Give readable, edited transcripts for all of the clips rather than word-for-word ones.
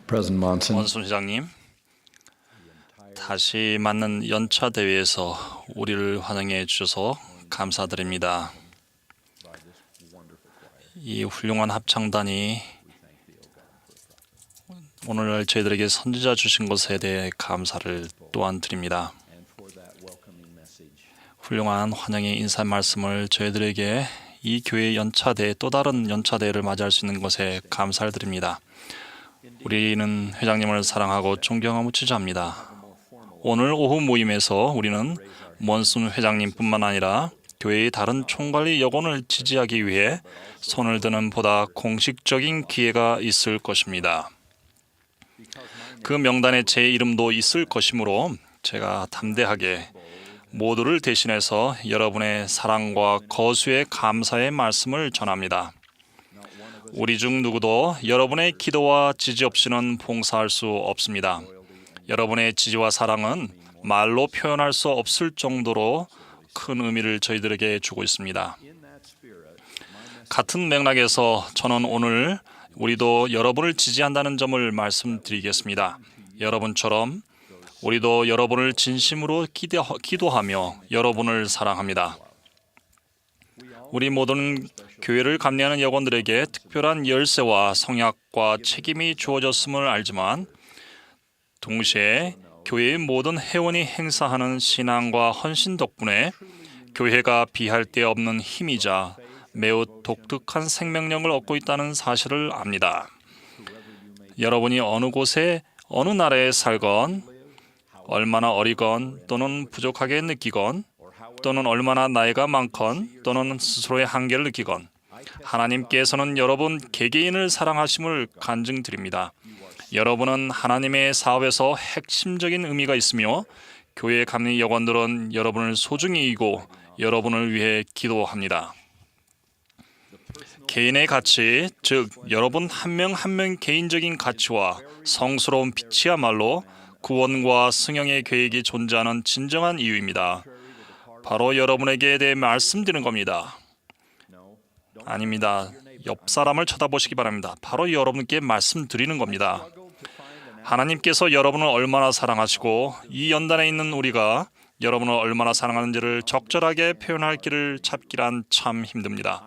President Monson, 원순 회장님, 다시 맞는 연차 대회에서 우리를 환영해 주셔서 감사드립니다. 이 훌륭한 합창단이 오늘 저희들에게 선지자 주신 것에 대해 감사를 또한 드립니다. 훌륭한 환영의 인사 말씀을 저희들에게 이 교회 연차대, 또 다른 연차대를 맞이할 수 있는 것에 감사를 드립니다. 우리는 회장님을 사랑하고 존경하고 지지합니다. 오늘 오후 모임에서 우리는 먼순 회장님뿐만 아니라 교회의 다른 총관리 여건을 지지하기 위해 손을 드는 보다 공식적인 기회가 있을 것입니다. 그 명단에 제 이름도 있을 것이므로 제가 담대하게 모두를 대신해서 여러분의 사랑과 거수의 감사의 말씀을 전합니다. 우리 중 누구도 여러분의 기도와 지지 없이는 봉사할 수 없습니다. 여러분의 지지와 사랑은 말로 표현할 수 없을 정도로 큰 의미를 저희들에게 주고 있습니다. 같은 맥락에서 저는 오늘 우리도 여러분을 지지한다는 점을 말씀드리겠습니다. 여러분처럼 우리도 여러분을 진심으로 기도하며 여러분을 사랑합니다. 우리 모든 교회를 감리하는 여건들에게 특별한 열쇠와 성약과 책임이 주어졌음을 알지만 동시에 교회의 모든 회원이 행사하는 신앙과 헌신 덕분에 교회가 비할 데 없는 힘이자 매우 독특한 생명력을 얻고 있다는 사실을 압니다. 여러분이 어느 곳에 어느 나라에 살건 얼마나 어리건 또는 부족하게 느끼건 또는 얼마나 나이가 많건 또는 스스로의 한계를 느끼건 하나님께서는 여러분 개개인을 사랑하심을 간증드립니다. 여러분은 하나님의 사업에서 핵심적인 의미가 있으며 교회 감리 여건들은 여러분을 소중히 여기고 여러분을 위해 기도합니다. 개인의 가치, 즉 여러분 한 명 한 명 개인적인 가치와 성스러운 빛이야말로 구원과 승영의 계획이 존재하는 진정한 이유입니다. 바로 여러분에게 대해 말씀드리는 겁니다. 아닙니다. 옆 사람을 쳐다보시기 바랍니다. 바로 여러분께 말씀드리는 겁니다. 하나님께서 여러분을 얼마나 사랑하시고 이 연단에 있는 우리가 여러분을 얼마나 사랑하는지를 적절하게 표현할 길을 찾기란 참 힘듭니다.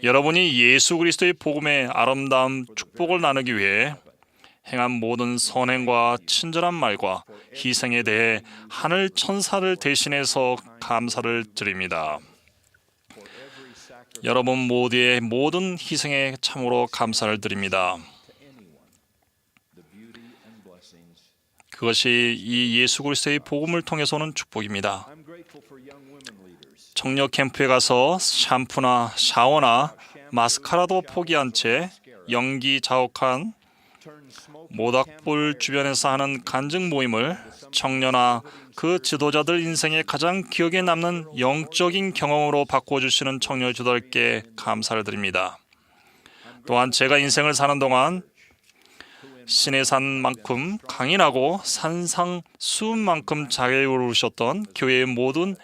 여러분이 예수 그리스도의 복음의 아름다운 축복을 나누기 위해 행한 모든 선행과 친절한 말과 희생에 대해 하늘 천사를 대신해서 감사를 드립니다. 여러분 모두의 모든 희생에 참으로 감사를 드립니다. 그것이 이 예수 그리스도의 복음을 통해서 오는 축복입니다. 청년 캠프에 가서 샴푸나 샤워나 마스카라도 포기한 채 연기 자욱한 모닥불 주변에서 하는 간증 모임을 청년아 그 지도자들 인생에 가장 기억에 남는 영적인 경험으로 바꿔주시는 청년 지도자께 감사를 드립니다. 또한 제가 인생을 사는 동안 신의 산만큼 강인하고 산상수훈만큼 자애로우셨던 교회의 모든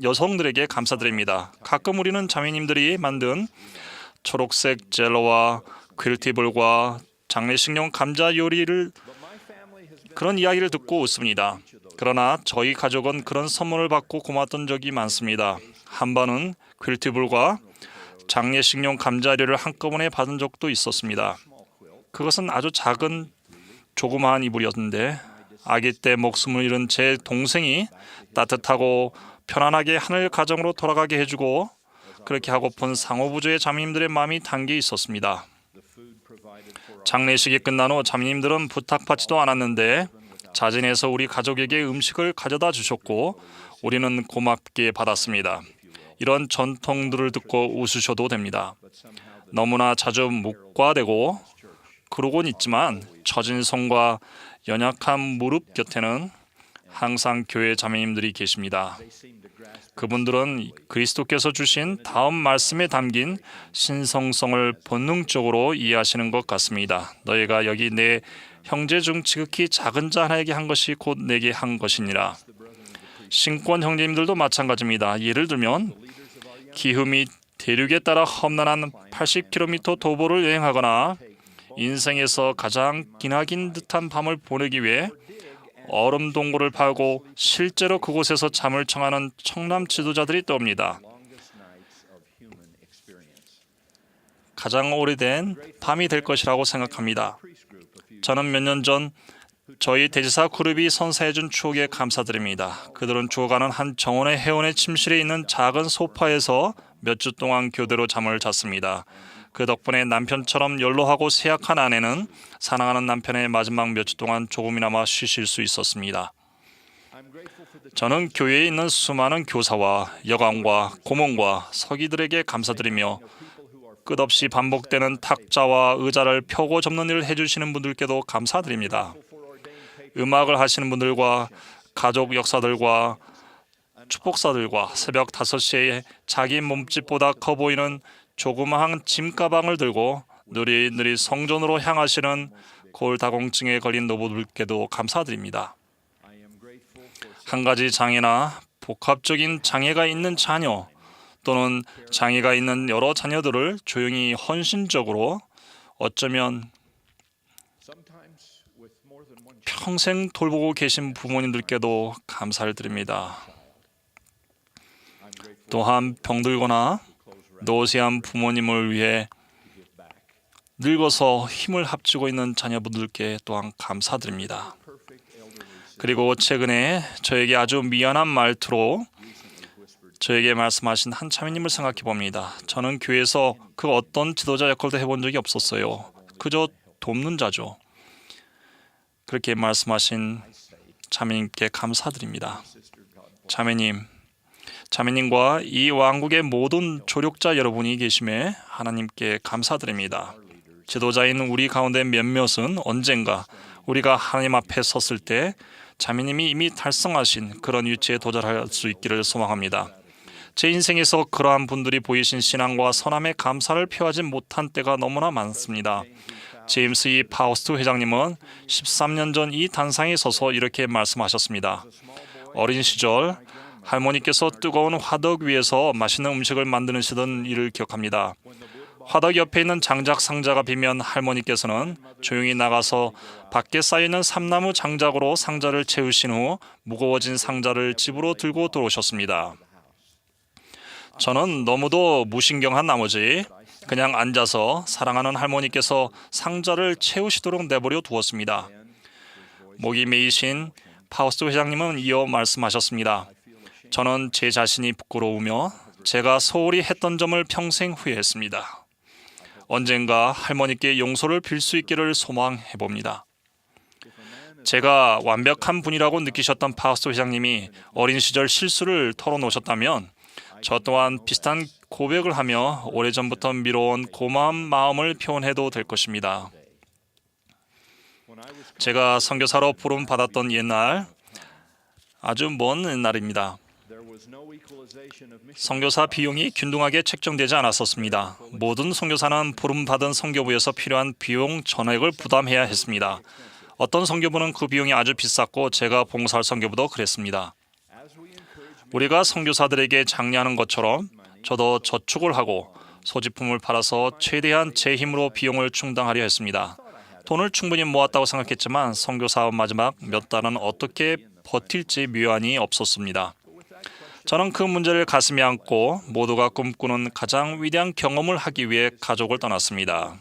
여성들에게 감사드립니다. 가끔 우리는 자매님들이 만든 초록색 젤러와 퀼티블과 장례식용 감자 요리를 그런 이야기를 듣고 웃습니다. 그러나 저희 가족은 그런 선물을 받고 고마웠던 적이 많습니다. 한 번은 퀼티블과 장례식용 감자류를 한꺼번에 받은 적도 있었습니다. 그것은 아주 작은 조그마한 이불이었는데 아기 때 목숨을 잃은 제 동생이 따뜻하고 편안하게 하늘 가정으로 돌아가게 해주고 그렇게 하고픈 상호부조의 자매님들의 마음이 담겨 있었습니다. 장례식이 끝난 후 자매님들은 부탁받지도 않았는데 자진해서 우리 가족에게 음식을 가져다 주셨고 우리는 고맙게 받았습니다. 이런 전통들을 듣고 웃으셔도 됩니다. 너무나 자주 묵과되고 그러곤 있지만 처진 손과 연약한 무릎 곁에는 항상 교회 자매님들이 계십니다. 그분들은 그리스도께서 주신 다음 말씀에 담긴 신성성을 본능적으로 이해하시는 것 같습니다. 너희가 여기 내 형제 중 지극히 작은 자 하나에게 한 것이 곧 내게 한 것이니라. 신권 형제님들도 마찬가지입니다. 예를 들면 기후 및 대륙에 따라 험난한 80km 도보를 여행하거나 인생에서 가장 기나긴 듯한 밤을 보내기 위해 얼음 동굴을 파고 실제로 그곳에서 잠을 청하는 청남 지도자들이 떠옵니다. 가장 오래된 밤이 될 것이라고 생각합니다. 저는 몇 년 전 저희 대지사 그룹이 선사해준 추억에 감사드립니다. 그들은 죽어가는 한 정원의 해원의 침실에 있는 작은 소파에서 몇 주 동안 교대로 잠을 잤습니다. 그 덕분에 남편처럼 연로하고 쇠약한 아내는 사랑하는 남편의 마지막 몇 주 동안 조금이나마 쉬실 수 있었습니다. 저는 교회에 있는 수많은 교사와 여관과 고문과 서기들에게 감사드리며 끝없이 반복되는 탁자와 의자를 펴고 접는 일을 해주시는 분들께도 감사드립니다. 음악을 하시는 분들과 가족 역사들과 축복사들과 새벽 5시에 자기 몸집보다 커 보이는 조그마한 짐가방을 들고 느릿느릿 성전으로 향하시는 골다공증에 걸린 노부들께도 감사드립니다. 한 가지 장애나 복합적인 장애가 있는 자녀 또는 장애가 있는 여러 자녀들을 조용히 헌신적으로 어쩌면 평생 돌보고 계신 부모님들께도 감사를 드립니다. 또한 병들거나 노쇠한 부모님을 위해 늙어서 힘을 합치고 있는 자녀분들께 또한 감사드립니다. 그리고 최근에 저에게 아주 미안한 말투로 저에게 말씀하신 한 차미님을 생각해 봅니다. 저는 교회에서 그 어떤 지도자 역할도 해본 적이 없었어요. 그저 돕는 자죠. 그렇게 말씀하신 자매님께 감사드립니다. 자매님과 이 왕국의 모든 조력자 여러분이 계심에 하나님께 감사드립니다. 지도자인 우리 가운데 몇몇은 언젠가 우리가 하나님 앞에 섰을 때 자매님이 이미 달성하신 그런 위치에 도달할 수 있기를 소망합니다. 제 인생에서 그러한 분들이 보이신 신앙과 선함에 감사를 표하지 못한 때가 너무나 많습니다. 제임스 E. 파우스트 회장님은 13년 전 이 단상에 서서 이렇게 말씀하셨습니다. 어린 시절 할머니께서 뜨거운 화덕 위에서 맛있는 음식을 만드시던 일을 기억합니다. 화덕 옆에 있는 장작 상자가 비면 할머니께서는 조용히 나가서 밖에 쌓여있는 삼나무 장작으로 상자를 채우신 후 무거워진 상자를 집으로 들고 들어오셨습니다. 저는 너무도 무신경한 나머지 그냥 앉아서 사랑하는 할머니께서 상자를 채우시도록 내버려 두었습니다. 목이 메이신 파우스트 회장님은 이어 말씀하셨습니다. 저는 제 자신이 부끄러우며 제가 소홀히 했던 점을 평생 후회했습니다. 언젠가 할머니께 용서를 빌 수 있기를 소망해봅니다. 제가 완벽한 분이라고 느끼셨던 파우스트 회장님이 어린 시절 실수를 털어놓으셨다면 저 또한 비슷한 고백을 하며 오래전부터 미뤄온 고마운 마음을 표현해도 될 것입니다. 제가 선교사로 부름받았던 옛날, 아주 먼 옛날입니다. 선교사 비용이 균등하게 책정되지 않았었습니다. 모든 선교사는 부름받은 선교부에서 필요한 비용 전액을 부담해야 했습니다. 어떤 선교부는 그 비용이 아주 비쌌고 제가 봉사할 선교부도 그랬습니다. 우리가 선교사들에게 장려하는 것처럼 저도 저축을 하고 소지품을 팔아서 최대한 제 힘으로 비용을 충당하려 했습니다. 돈을 충분히 모았다고 생각했지만 선교사업 마지막 몇 달은 어떻게 버틸지 묘안이 없었습니다. 저는 그 문제를 가슴에 안고 모두가 꿈꾸는 가장 위대한 경험을 하기 위해 가족을 떠났습니다.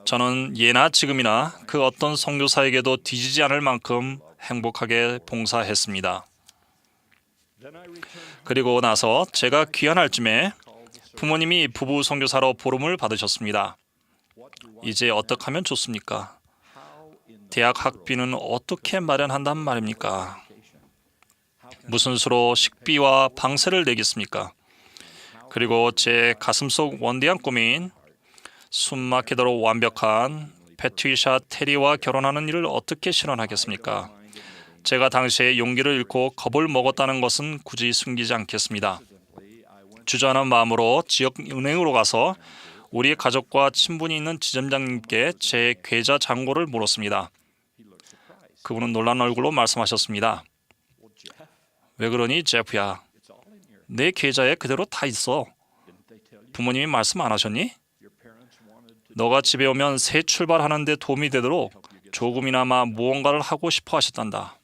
저는 예나 지금이나 그 어떤 선교사에게도 뒤지지 않을 만큼 행복하게 봉사했습니다. 그리고 나서 제가 귀환할 쯤에 부모님이 부부 선교사로 부름을 받으셨습니다. 이제 어떻게 하면 좋습니까? 대학 학비는 어떻게 마련한단 말입니까? 무슨 수로 식비와 방세를 내겠습니까? 그리고 제 가슴속 원대한 꿈인 숨막히도록 완벽한 패트리샤 테리와 결혼하는 일을 어떻게 실현하겠습니까? 제가 당시에 용기를 잃고 겁을 먹었다는 것은 굳이 숨기지 않겠습니다. 주저하는 마음으로 지역 은행으로 가서 우리 가족과 친분이 있는 지점장님께 제 계좌 잔고를 물었습니다. 그분은 놀란 얼굴로 말씀하셨습니다. 왜 그러니 제프야? 내 계좌에 그대로 다 있어. 부모님이 말씀 안 하셨니? 너가 집에 오면 새 출발하는 데 도움이 되도록 조금이나마 무언가를 하고 싶어 하셨단다.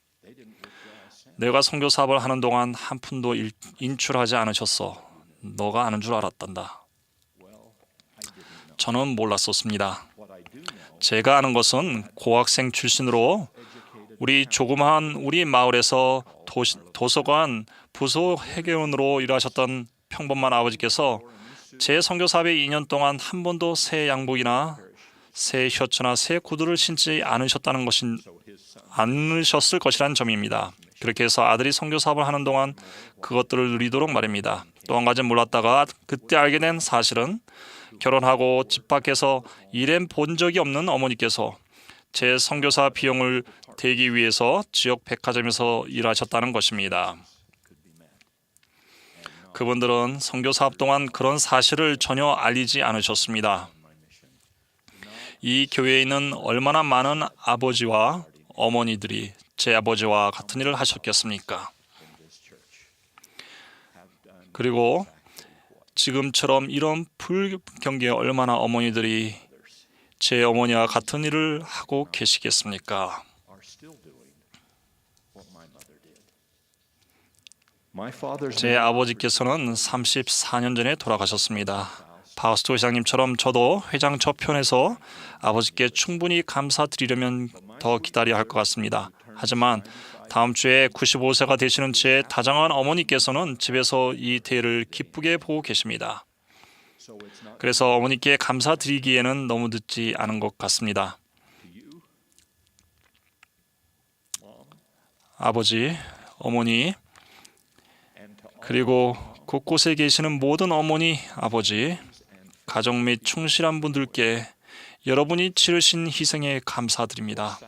내가 선교 사업을 하는 동안 한 푼도 인출하지 않으셨어. 너가 아는 줄 알았단다. 저는 몰랐었습니다. 제가 아는 것은 고학생 출신으로 우리 마을에서 도서관 부서 회계원으로 일하셨던 평범한 아버지께서 제 선교 사업에 2년 동안 한 번도 새 양복이나 새 셔츠나 새 구두를 신지 않으셨을 것이란 점입니다. 그렇게 해서 아들이 선교 사업을 하는 동안 그것들을 누리도록 말입니다. 또 한 가지 몰랐다가 그때 알게 된 사실은 결혼하고 집 밖에서 일해 본 적이 없는 어머니께서 제 선교사 비용을 대기 위해서 지역 백화점에서 일하셨다는 것입니다. 그분들은 선교 사업 동안 그런 사실을 전혀 알리지 않으셨습니다. 이 교회에 있는 얼마나 많은 아버지와 어머니들이 제 아버지와 같은 일을 하셨겠습니까? 그리고 지금처럼 이런 불경기에 얼마나 어머니들이 제 어머니와 같은 일을 하고 계시겠습니까? 제 아버지께서는 34년 전에 돌아가셨습니다. 파우스트 회장님처럼 저도 회장 저편에서 아버지께 충분히 감사드리려면 더 기다려야 할 것 같습니다. 하지만 다음 주에 95세가 되시는 제 다정한 어머니께서는 집에서 이 대회를 기쁘게 보고 계십니다. 그래서 어머니께 감사드리기에는 너무 늦지 않은 것 같습니다. 아버지, 어머니, 그리고 곳곳에 계시는 모든 어머니, 아버지, 가족 및 충실한 분들께 여러분이 치르신 희생에 감사드립니다.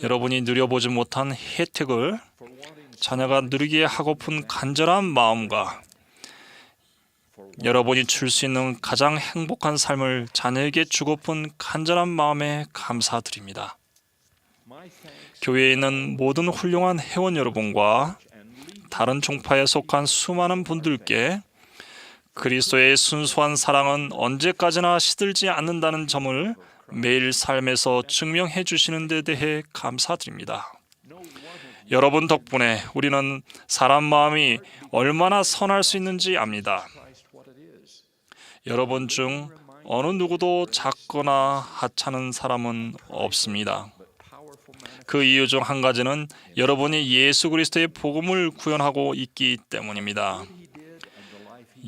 여러분이 누려보지 못한 혜택을 자녀가 누리게 하고픈 간절한 마음과 여러분이 줄 수 있는 가장 행복한 삶을 자녀에게 주고픈 간절한 마음에 감사드립니다. 교회에 있는 모든 훌륭한 회원 여러분과 다른 종파에 속한 수많은 분들께 그리스도의 순수한 사랑은 언제까지나 시들지 않는다는 점을 매일 삶에서 증명해 주시는 데 대해 감사드립니다. 여러분 덕분에 우리는 사람 마음이 얼마나 선할 수 있는지 압니다. 여러분 중 어느 누구도 작거나 하찮은 사람은 없습니다. 그 이유 중 한 가지는 여러분이 예수 그리스도의 복음을 구현하고 있기 때문입니다.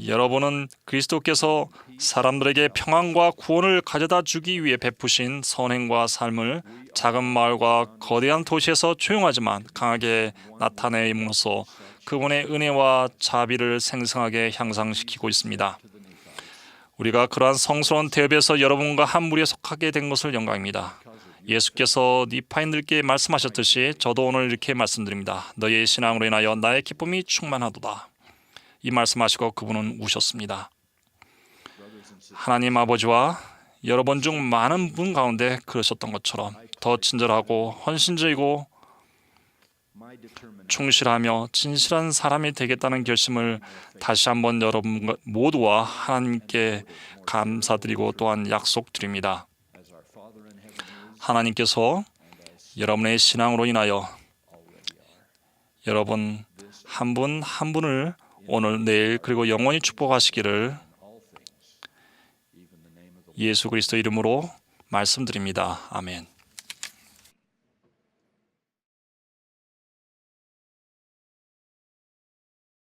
여러분은 그리스도께서 사람들에게 평안과 구원을 가져다 주기 위해 베푸신 선행과 삶을 작은 마을과 거대한 도시에서 조용하지만 강하게 나타내므로써 그분의 은혜와 자비를 생생하게 향상시키고 있습니다. 우리가 그러한 성스러운 대업에서 여러분과 한 무리에 속하게 된 것을 영광입니다. 예수께서 니파인들께 말씀하셨듯이 저도 오늘 이렇게 말씀드립니다. 너희의 신앙으로 인하여 나의 기쁨이 충만하도다. 이 말씀하시고 그분은 우셨습니다. 하나님 아버지와 여러분 중 많은 분 가운데 그러셨던 것처럼 더 친절하고 헌신적이고 충실하며 진실한 사람이 되겠다는 결심을 다시 한번 여러분 모두와 하나님께 감사드리고 또한 약속드립니다. 하나님께서 여러분의 신앙으로 인하여 여러분 한 분 한 분을 오늘 내일 그리고 영원히 축복하시기를 예수 그리스도 이름으로 말씀드립니다. 아멘.